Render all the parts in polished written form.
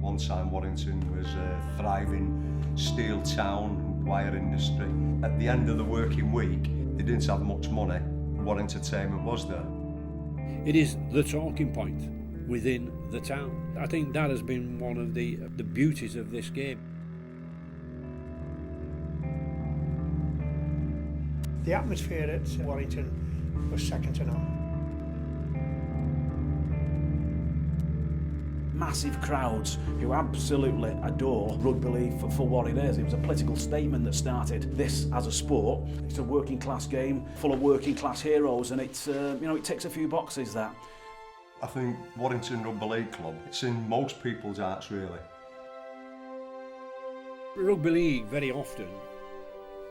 one time Warrington was a thriving steel town, wire industry. At the end of the working week, they didn't have much money. What entertainment was there? It is the talking point within the town. I think that has been one of the beauties of this game. The atmosphere at Warrington was second to none. Massive crowds who absolutely adore rugby league for what it is. It was a political statement that started this as a sport. It's a working class game full of working class heroes, and it's it ticks a few boxes, that. I think Warrington Rugby League Club, it's in most people's hearts really. Rugby league very often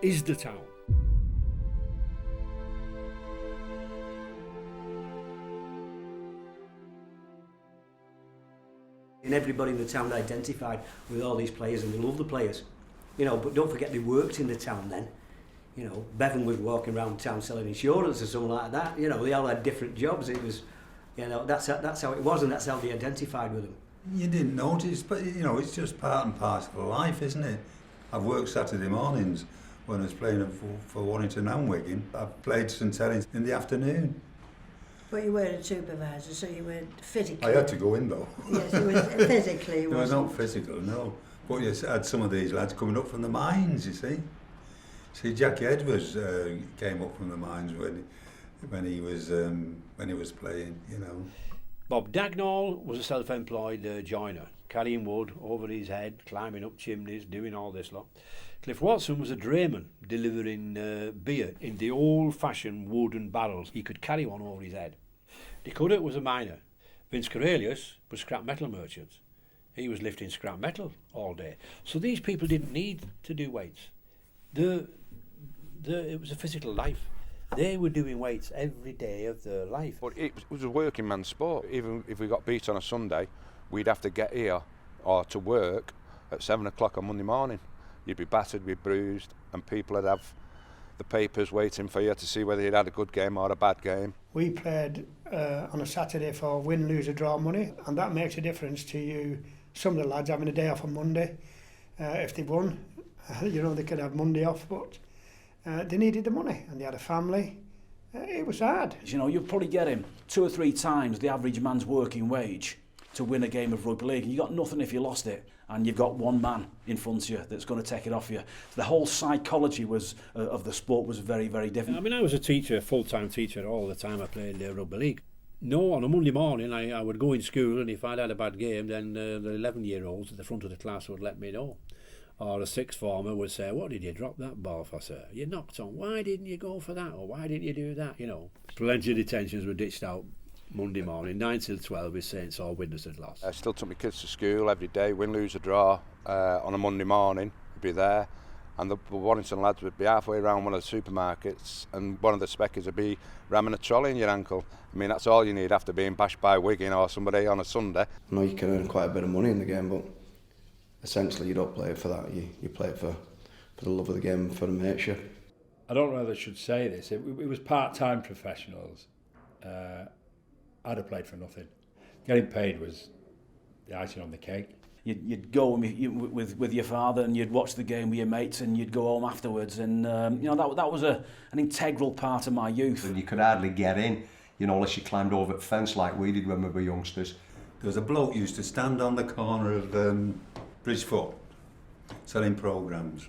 is the town. And everybody in the town identified with all these players, and they love the players. But don't forget they worked in the town then. Bevan was walking around town selling insurance or something like that. They all had different jobs. It was, that's how it was, and that's how they identified with them. You didn't notice, but it's just part and parcel of life, isn't it? I've worked Saturday mornings when I was playing for Warrington and Wigan. I've played St Helens in the afternoon. But you weren't a supervisor, so you weren't physically... I had to go in though. Yes, it was physically. It was not physical, no. But you had some of these lads coming up from the mines, you see. See, Jackie Edwards came up from the mines when he was playing, Bob Dagnall was a self-employed joiner, carrying wood over his head, climbing up chimneys, doing all this lot. Cliff Watson was a drayman, delivering beer in the old-fashioned wooden barrels. He could carry one over his head. Dakota was a miner. Vince Cornelius was scrap metal merchant. He was lifting scrap metal all day. So these people didn't need to do weights. It was a physical life. They were doing weights every day of their life. But it was a working man's sport. Even if we got beat on a Sunday, we'd have to get here or to work at 7 o'clock on Monday morning. You'd be battered, be bruised, and people would have the papers waiting for you to see whether you'd had a good game or a bad game. We played on a Saturday for win, lose or draw money, and that makes a difference to you. Some of the lads having a day off on Monday, if they won, they could have Monday off, but they needed the money and they had a family. It was hard. You'd probably get him 2 or 3 times the average man's working wage to win a game of rugby league, and you got nothing if you lost it, and you've got one man in front of you that's going to take it off you. The whole psychology of the sport was very, very different. I mean, I was a teacher, full-time teacher all the time I played rugby league. No, on a Monday morning I would go in school, and if I'd had a bad game, then the 11-year-olds at the front of the class would let me know. Or a sixth former would say, "What did you drop that ball for, sir? You knocked on. Why didn't you go for that? Or why didn't you do that?" Plenty of detentions were ditched out Monday morning, 9 till 12 with Saints or witnesses lost. I still took my kids to school every day, win, lose or draw, on a Monday morning, I'd be there, and the Warrington lads would be halfway around one of the supermarkets, and one of the speckers would be ramming a trolley in your ankle. I mean, that's all you need after being bashed by Wigan or somebody on a Sunday. I know you can earn quite a bit of money in the game, but essentially you don't play it for that, you play it for the love of the game, for the mateship. I don't know whether I should say this, it was part-time professionals. I'd have played for nothing. Getting paid was the icing on the cake. You'd go with your father, and you'd watch the game with your mates, and you'd go home afterwards, and that was an integral part of my youth. And you could hardly get in, unless you climbed over the fence like we did when we were youngsters. There was a bloke who used to stand on the corner of Bridgefoot selling programmes.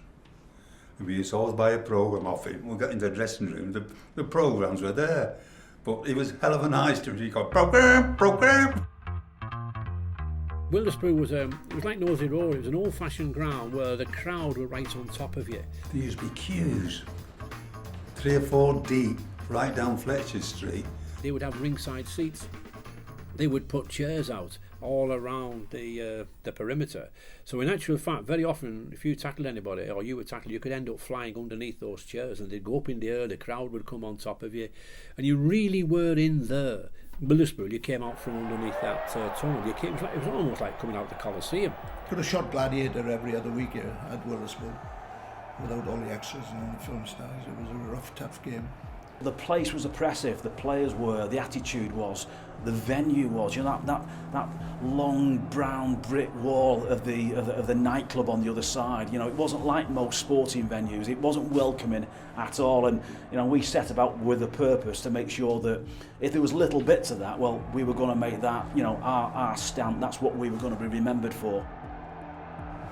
We used to always buy a programme off him. We got into the dressing room, the programmes were there. But it was hell of a nice to he got programme. Wilderspool was like Nosey Road. It was an old-fashioned ground where the crowd were right on top of you. There used to be queues, 3 or 4 deep, right down Fletcher Street. They would have ringside seats. They would put chairs out all around the perimeter. So in actual fact, very often, if you tackled anybody or you were tackled, you could end up flying underneath those chairs, and they'd go up in the air, the crowd would come on top of you, and you really were in there. Wilderspool, you came out from underneath that tunnel. It was almost like coming out of the Coliseum. Could have shot Gladiator every other week here at Wilderspool without all the extras and the film stars. It was a rough, tough game. The place was oppressive, the players were, the attitude was, the venue was, you know, that long brown brick wall of the nightclub on the other side. You know, it wasn't like most sporting venues. It wasn't welcoming at all, and you know, we set about with a purpose to make sure that if there was little bits of that, well, we were going to make that, you know, our stamp. That's what we were going to be remembered for.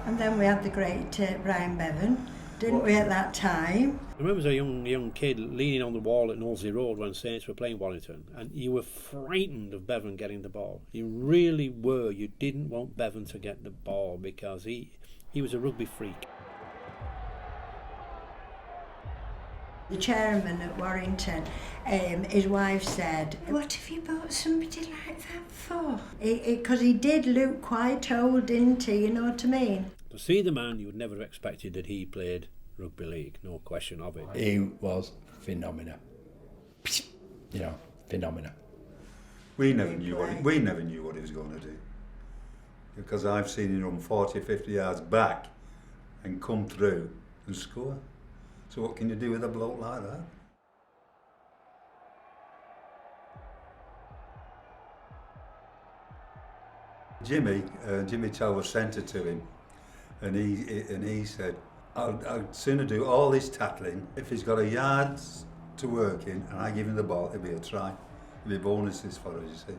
And then we had the great Brian Bevan, didn't we, at that time? I remember as a young kid leaning on the wall at Knowsley Road when Saints were playing Warrington, and you were frightened of Bevan getting the ball. You really were. You didn't want Bevan to get the ball because he was a rugby freak. The chairman at Warrington, his wife said, "What have you bought somebody like that for?" Because he did look quite old, didn't he? You know what I mean? To see the man, you would never have expected that he played rugby league, no question of it. He was phenomenal. You know, phenomenal. We never knew what he was going to do, because I've seen him run 40, 50 yards back and come through and score. So what can you do with a bloke like that? Jimmy Tell was sent it to him, and he said, I'd sooner do all this tackling if he's got a yard to work in and I give him the ball, it'll be a try. It'll be bonuses for us, you see.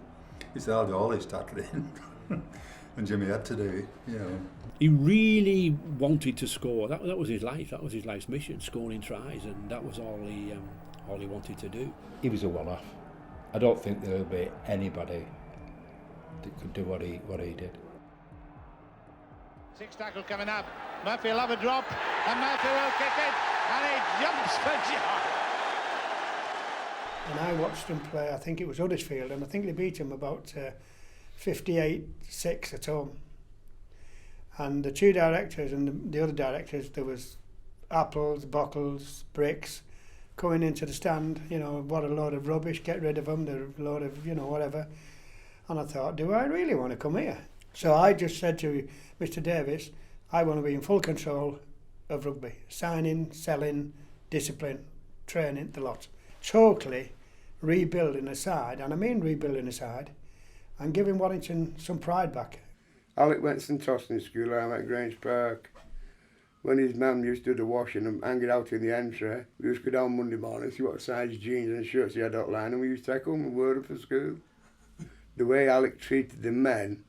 He said, I'll do all this tackling. And Jimmy had to do it, you know. He really wanted to score. That was his life. That was his life's mission, scoring tries, and that was all he wanted to do. He was a one-off. I don't think there'll be anybody that could do what he did. Six tackle coming up. Murphy will have a drop, and Murphy will kick it, and he jumps for joy. And I watched them play, I think it was Huddersfield, and I think they beat them about 58-6 at home. And the two directors and the other directors, there was apples, bottles, bricks coming into the stand, you know, what a load of rubbish, get rid of them, they're a load of, you know, whatever. And I thought, do I really want to come here? So I just said to Mr. Davis, I want to be in full control of rugby. Signing, selling, discipline, training, the lot. Totally rebuilding a side, and I mean rebuilding a side, and giving Warrington some pride back. Alec went to St Austin School, I went to Grange Park. When his mum used to do the washing and hang it out in the entry, we used to go down Monday morning, see what size jeans and shirts he had outlined, and we used to take home and wear them for school. The way Alec treated the men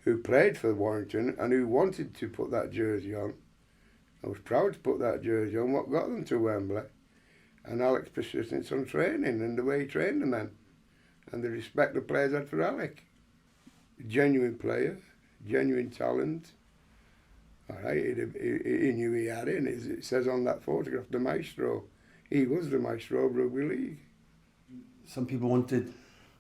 who played for Warrington and who wanted to put that jersey on, I was proud to put that jersey on, what got them to Wembley. And Alec's persistence on training and the way he trained the men and the respect the players had for Alec. Genuine player, genuine talent. All right, he knew he had it, and it says on that photograph, the maestro. He was the maestro of rugby league. Some people wanted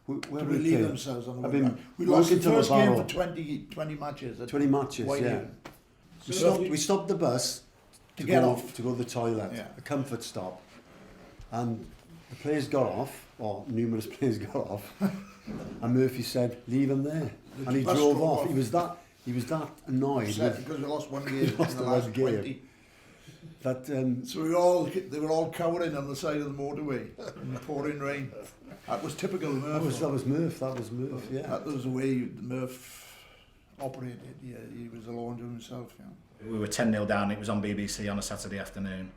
to relieve themselves on the way. We lost the first game for 20 matches. 20 matches, yeah. We stopped the bus to go to the toilet, a comfort stop. And the players got off, or numerous players got off, and Murphy said, leave him there. And he drove off. He was that annoyed. Because we lost one game in the last 20. That, so they were all cowering on the side of the motorway in the pouring rain. That was typical of Murph. That was Murph, yeah. That was the way Murph operated. Yeah, he was alone to himself. Yeah. We were 10-0 down. It was on BBC on a Saturday afternoon.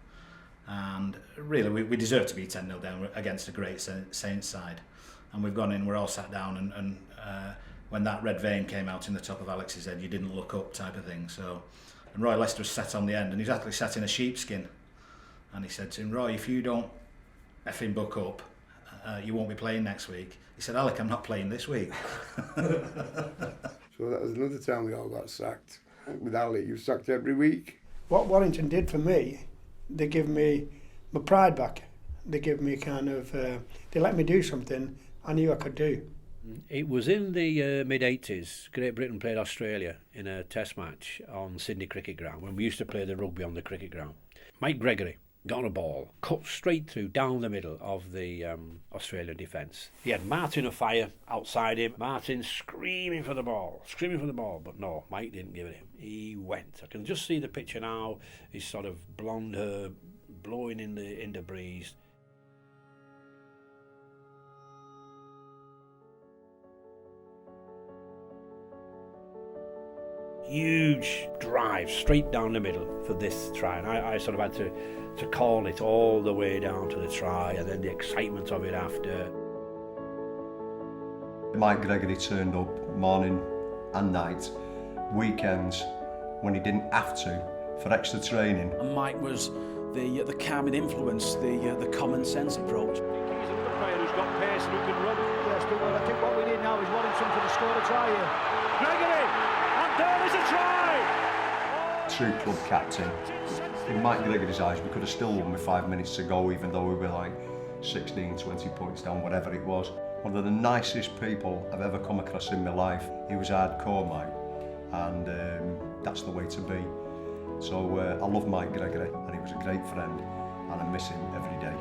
And really, we deserved to be 10-0 down against a great Saints side. And we've gone in, we're all sat down, and when that red vein came out in the top of Alex's head, you didn't look up type of thing. So, and Roy Lester was sat on the end, and he was actually sat in a sheepskin. And he said to him, Roy, if you don't effing buck up, you won't be playing next week. He said, Alec, I'm not playing this week. So that was another time we all got sacked. With Alec, you sacked every week. What Warrington did for me, they give me my pride back. They give me kind of, they let me do something I knew I could do. It was in the mid-80s, Great Britain played Australia in a test match on Sydney Cricket Ground, when we used to play the rugby on the cricket ground. Mike Gregory got on a ball, cut straight through, down the middle of the Australian defence. He had Martin afire outside him, Martin screaming for the ball, but no, Mike didn't give it him. He went. I can just see the picture now, his sort of blonde hair blowing in the breeze. huge drive straight down the middle for this try, and I sort of had to call it all the way down to the try, and then the excitement of it after. Mike Gregory turned up morning and night, weekends, when he didn't have to, for extra training. And Mike was the calming influence, the common sense approach. He's another player who's got pace and who can run. Yes, but I think what we need now is Warrington to score a try here. Gregory, and there is a try! True club captain. In Mike Gregory's eyes, we could have still won with 5 minutes to go, even though we were like 16, 20 points down, whatever it was. One of the nicest people I've ever come across in my life. He was hardcore, Mike, and that's the way to be. So I love Mike Gregory, and he was a great friend, and I miss him every day.